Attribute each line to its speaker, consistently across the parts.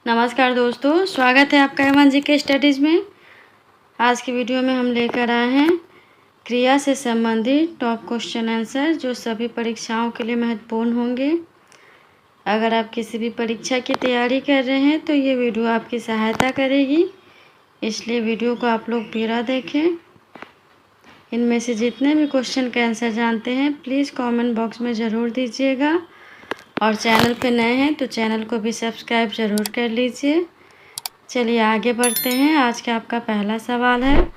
Speaker 1: नमस्कार दोस्तों, स्वागत है आपका एमन जी के स्टडीज़ में। आज की वीडियो में हम लेकर आए हैं क्रिया से संबंधित टॉप क्वेश्चन आंसर जो सभी परीक्षाओं के लिए महत्वपूर्ण होंगे। अगर आप किसी भी परीक्षा की तैयारी कर रहे हैं तो ये वीडियो आपकी सहायता करेगी, इसलिए वीडियो को आप लोग पूरा देखें। इनमें से जितने भी क्वेश्चन का आंसर जानते हैं प्लीज़ कमेंट बॉक्स में ज़रूर दीजिएगा, और चैनल पे नए हैं तो चैनल को भी सब्सक्राइब ज़रूर कर लीजिए। चलिए आगे बढ़ते हैं। आज का आपका पहला सवाल है,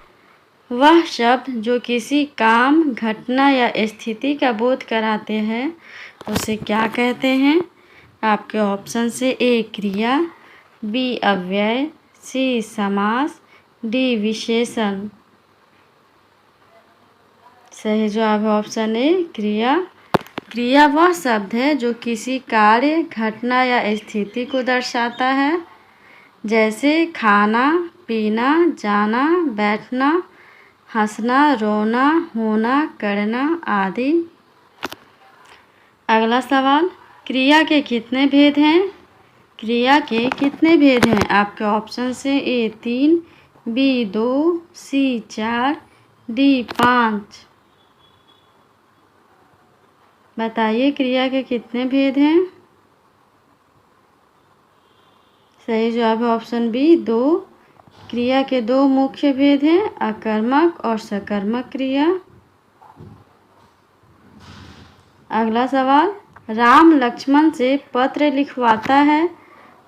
Speaker 1: वह शब्द जो किसी काम, घटना या स्थिति का बोध कराते हैं उसे क्या कहते हैं? आपके ऑप्शन से ए क्रिया, बी अव्यय, सी समास, डी विशेषण। सही जवाब है ऑप्शन ए क्रिया। क्रिया वह शब्द है जो किसी कार्य, घटना या स्थिति को दर्शाता है, जैसे खाना, पीना, जाना, बैठना, हंसना, रोना, होना, करना आदि। अगला सवाल, क्रिया के कितने भेद हैं? क्रिया के कितने भेद हैं? आपके ऑप्शन से ए 3, बी 2, सी 4, डी 5। बताइए क्रिया के कितने भेद हैं? सही जवाब है ऑप्शन बी 2। क्रिया के दो मुख्य भेद हैं, अकर्मक और सकर्मक क्रिया। अगला सवाल, राम लक्ष्मण से पत्र लिखवाता है,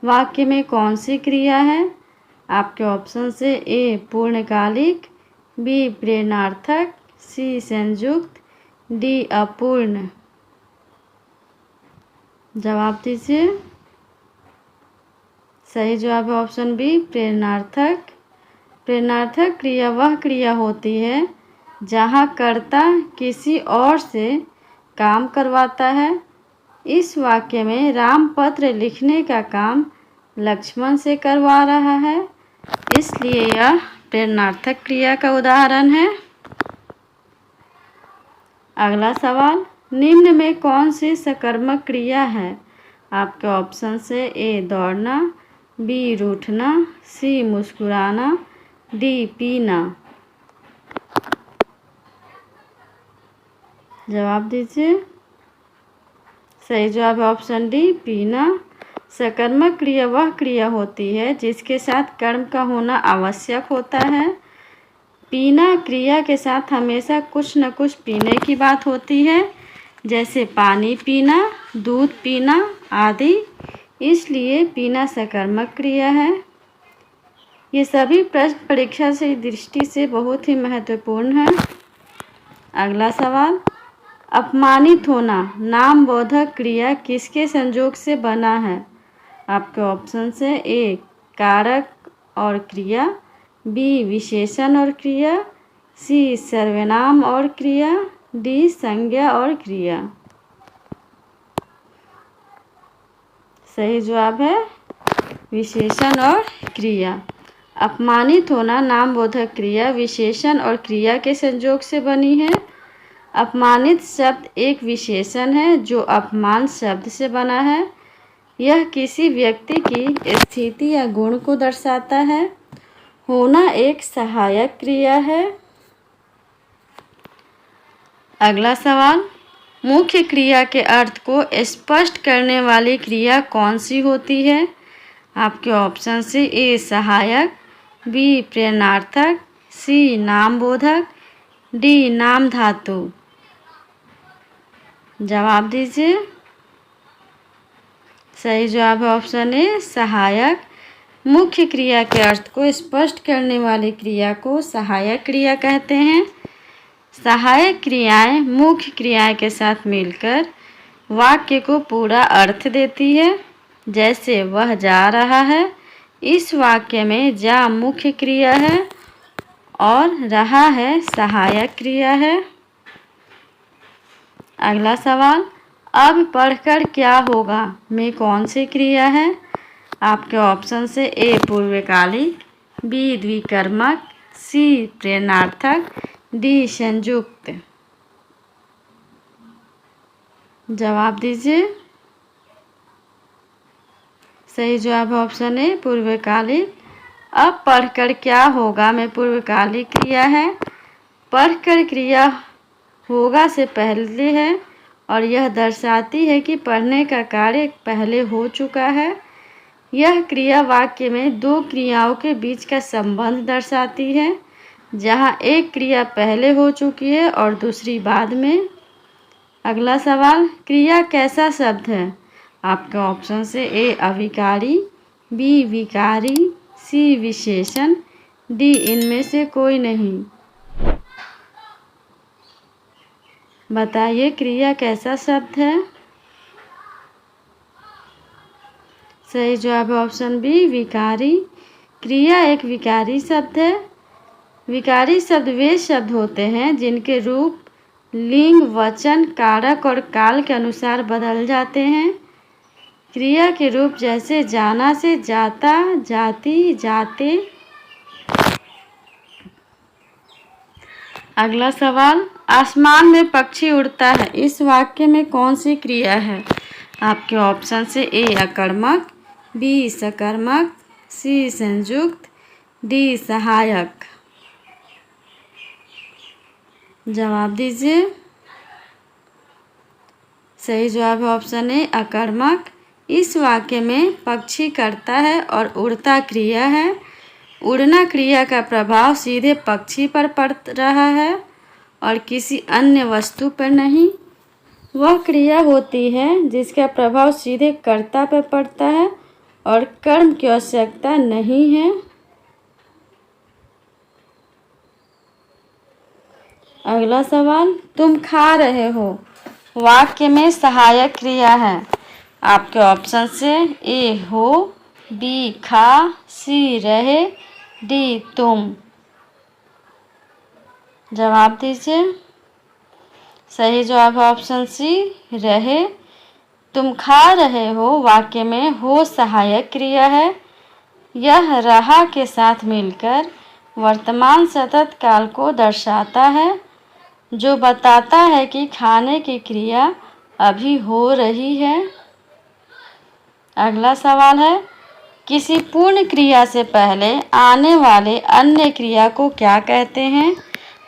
Speaker 1: वाक्य में कौन सी क्रिया है? आपके ऑप्शन से ए पूर्णकालिक, बी प्रेरणार्थक, सी संयुक्त, डी अपूर्ण। जवाब दीजिए। सही जवाब है ऑप्शन बी प्रेरणार्थक। प्रेरणार्थक क्रिया वह क्रिया होती है जहाँ कर्ता किसी और से काम करवाता है। इस वाक्य में राम पत्र लिखने का काम लक्ष्मण से करवा रहा है, इसलिए यह प्रेरणार्थक क्रिया का उदाहरण है। अगला सवाल, निम्न में कौन सी सकर्मक क्रिया है? आपके ऑप्शन से ए दौड़ना, बी रूठना, सी मुस्कुराना, डी पीना। जवाब दीजिए। सही जवाब है ऑप्शन डी पीना। सकर्मक क्रिया वह क्रिया होती है जिसके साथ कर्म का होना आवश्यक होता है। पीना क्रिया के साथ हमेशा कुछ न कुछ पीने की बात होती है, जैसे पानी पीना, दूध पीना आदि, इसलिए पीना सकर्मक क्रिया है। ये सभी प्रश्न परीक्षा से दृष्टि से बहुत ही महत्वपूर्ण है। अगला सवाल, अपमानित होना नामबोधक क्रिया किसके संयोग से बना है? आपके ऑप्शन से ए कारक और क्रिया, बी विशेषण और क्रिया, सी सर्वनाम और क्रिया, डी संज्ञा और क्रिया। सही जवाब है विशेषण और क्रिया। अपमानित होना नामबोधक क्रिया विशेषण और क्रिया के संयोग से बनी है। अपमानित शब्द एक विशेषण है जो अपमान शब्द से बना है। यह किसी व्यक्ति की स्थिति या गुण को दर्शाता है। होना एक सहायक क्रिया है। अगला सवाल, मुख्य क्रिया के अर्थ को स्पष्ट करने वाली क्रिया कौन सी होती है? आपके ऑप्शन से ए सहायक, बी प्रेरणार्थक, सी नामबोधक, डी नाम धातु। जवाब दीजिए। सही जवाब है ऑप्शन ए सहायक। मुख्य क्रिया के अर्थ को स्पष्ट करने वाली क्रिया को सहायक क्रिया कहते हैं। सहायक क्रियाएं मुख्य क्रियाएं के साथ मिलकर वाक्य को पूरा अर्थ देती है, जैसे वह जा रहा है। इस वाक्य में जा मुख्य क्रिया है और रहा है सहायक क्रिया है। अगला सवाल, अब पढ़कर क्या होगा में कौन सी क्रिया है? आपके ऑप्शन से ए पूर्वकालिक, बी द्विकर्मक, सी प्रेरणार्थक, डी संयुक्त। जवाब दीजिए। सही जवाब है ऑप्शन ए पूर्वकालिक। अब पढ़कर क्या होगा में पूर्वकालिक क्रिया है। पढ़कर क्रिया होगा से पहले है और यह दर्शाती है कि पढ़ने का कार्य पहले हो चुका है। यह क्रिया वाक्य में दो क्रियाओं के बीच का संबंध दर्शाती है, जहाँ एक क्रिया पहले हो चुकी है और दूसरी बाद में। अगला सवाल, क्रिया कैसा शब्द है? आपके ऑप्शन से ए अविकारी, बी विकारी, सी विशेषण, डी इनमें से कोई नहीं। बताइए क्रिया कैसा शब्द है। सही जवाब है ऑप्शन बी विकारी। क्रिया एक विकारी शब्द है। विकारी शब्द वे शब्द होते हैं जिनके रूप लिंग, वचन, कारक और काल के अनुसार बदल जाते हैं। क्रिया के रूप जैसे जाना से जाता, जाती, जाते। अगला सवाल, आसमान में पक्षी उड़ता है, इस वाक्य में कौन सी क्रिया है? आपके ऑप्शन से ए अकर्मक, बी सकर्मक, सी संयुक्त, डी सहायक। जवाब दीजिए। सही जवाब है ऑप्शन ए अकर्मक। इस वाक्य में पक्षी करता है और उड़ता क्रिया है। उड़ना क्रिया का प्रभाव सीधे पक्षी पर पड़ रहा है और किसी अन्य वस्तु पर नहीं। वह क्रिया होती है जिसका प्रभाव सीधे कर्ता पर पड़ता है और कर्म की आवश्यकता नहीं है। अगला सवाल, तुम खा रहे हो, वाक्य में सहायक क्रिया है। आपके ऑप्शन से ए हो, बी खा, सी रहे, डी तुम। जवाब दीजिए। सही जवाब है ऑप्शन सी रहे। तुम खा रहे हो वाक्य में हो सहायक क्रिया है। यह रहा के साथ मिलकर वर्तमान सतत काल को दर्शाता है, जो बताता है कि खाने की क्रिया अभी हो रही है। अगला सवाल है, किसी पूर्ण क्रिया से पहले आने वाले अन्य क्रिया को क्या कहते हैं?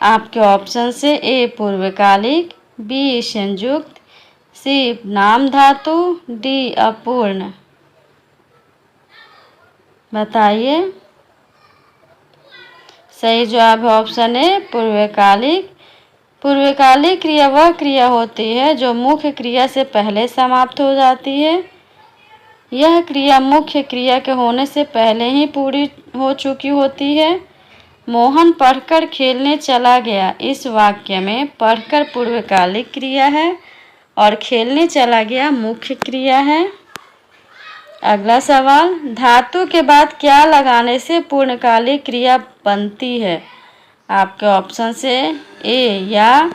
Speaker 1: आपके ऑप्शन से ए पूर्वकालिक, बी संयुक्त, सी नाम धातु, डी अपूर्ण। बताइए। सही जवाब है ऑप्शन ए पूर्वकालिक। पूर्वकालिक क्रिया वह क्रिया होती है जो मुख्य क्रिया से पहले समाप्त हो जाती है। यह क्रिया मुख्य क्रिया के होने से पहले ही पूरी हो चुकी होती है। मोहन पढ़कर खेलने चला गया, इस वाक्य में पढ़कर पूर्वकालिक क्रिया है और खेलने चला गया मुख्य क्रिया है। अगला सवाल, धातु के बाद क्या लगाने से पूर्णकालिक क्रिया बनती है? आपके ऑप्शन से ए या,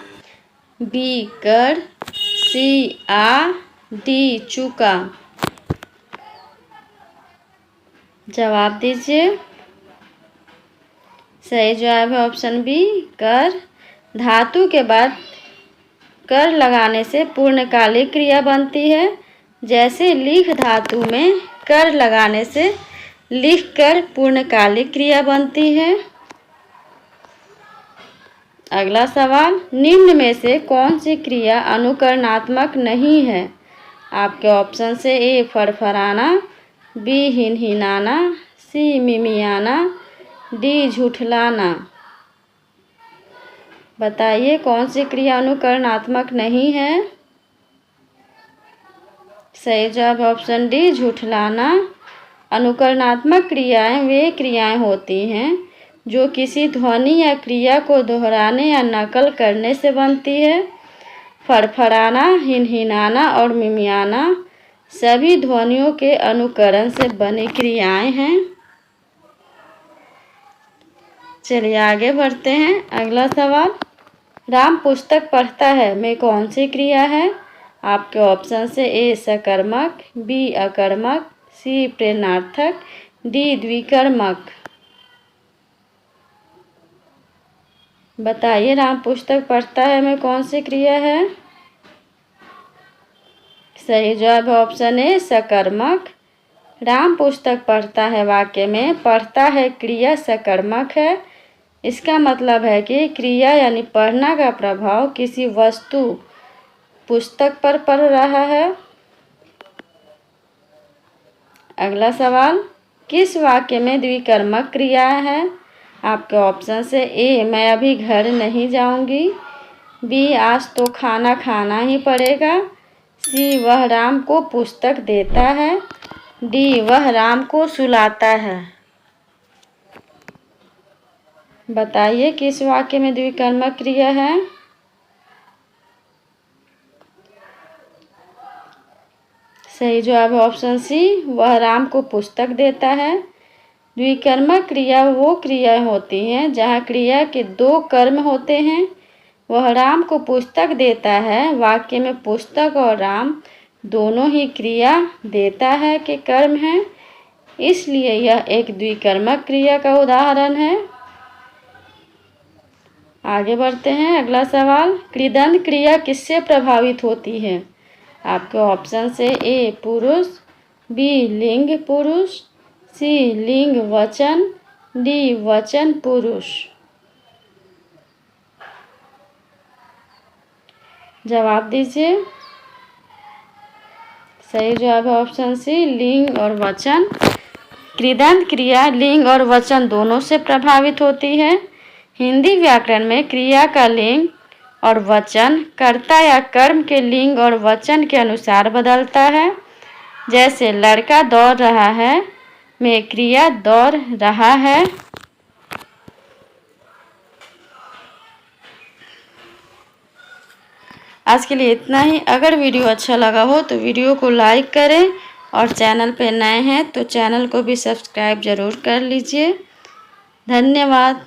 Speaker 1: बी कर, सी आ, डी चुका। जवाब दीजिए। सही जवाब है ऑप्शन बी कर। धातु के बाद कर लगाने से पूर्णकालिक क्रिया बनती है। जैसे लिख धातु में कर लगाने से लिख कर पूर्णकालिक क्रिया बनती है। अगला सवाल, निम्न में से कौन सी क्रिया अनुकरणात्मक नहीं है? आपके ऑप्शन से ए फरफराना, बी हिनहिनाना, सी मिमियाना, डी झूठलाना। बताइए कौन सी क्रिया अनुकरणात्मक नहीं है? सही जवाब ऑप्शन डी झूठलाना। अनुकरणात्मक क्रियाएं वे क्रियाएं होती हैं जो किसी ध्वनि या क्रिया को दोहराने या नकल करने से बनती है। फड़फड़ाना, हिनहिनाना और मिमियाना सभी ध्वनियों के अनुकरण से बनी क्रियाएं हैं। चलिए आगे बढ़ते हैं। अगला सवाल, राम पुस्तक पढ़ता है में कौन सी क्रिया है? आपके ऑप्शन से ए सकर्मक, बी अकर्मक, सी प्रेरणार्थक, डी द्विकर्मक। बताइए राम पुस्तक पढ़ता है में कौन सी क्रिया है? सही जवाब है ऑप्शन ए सकर्मक। राम पुस्तक पढ़ता है वाक्य में पढ़ता है क्रिया सकर्मक है। इसका मतलब है कि क्रिया यानी पढ़ना का प्रभाव किसी वस्तु पुस्तक पर पड़ रहा है। अगला सवाल, किस वाक्य में द्विकर्मक क्रिया है? आपके ऑप्शन से ए मैं अभी घर नहीं जाऊंगी, बी आज तो खाना खाना ही पड़ेगा, सी वह राम को पुस्तक देता है, डी वह राम को सुलाता है। बताइए किस वाक्य में द्विकर्मक क्रिया है? सही जवाब है ऑप्शन सी, वह राम को पुस्तक देता है। द्विकर्मक क्रिया वो क्रिया होती हैं जहाँ क्रिया के दो कर्म होते हैं। वह राम को पुस्तक देता है वाक्य में पुस्तक और राम दोनों ही क्रिया देता है के कर्म हैं, इसलिए यह एक द्विकर्मक क्रिया का उदाहरण है। आगे बढ़ते हैं। अगला सवाल, कृदंत क्रिया किससे प्रभावित होती है? आपके ऑप्शन से ए पुरुष, बी लिंग पुरुष, सी लिंग वचन, डी वचन पुरुष। जवाब दीजिए। सही जवाब है ऑप्शन सी, लिंग और वचन। कृदंत क्रिया लिंग और वचन दोनों से प्रभावित होती है। हिंदी व्याकरण में क्रिया का लिंग और वचन कर्ता या कर्म के लिंग और वचन के अनुसार बदलता है। जैसे लड़का दौड़ रहा है में क्रिया दौड़ रहा है। आज के लिए इतना ही। अगर वीडियो अच्छा लगा हो तो वीडियो को लाइक करें और चैनल पे नए हैं तो चैनल को भी सब्सक्राइब ज़रूर कर लीजिए। धन्यवाद।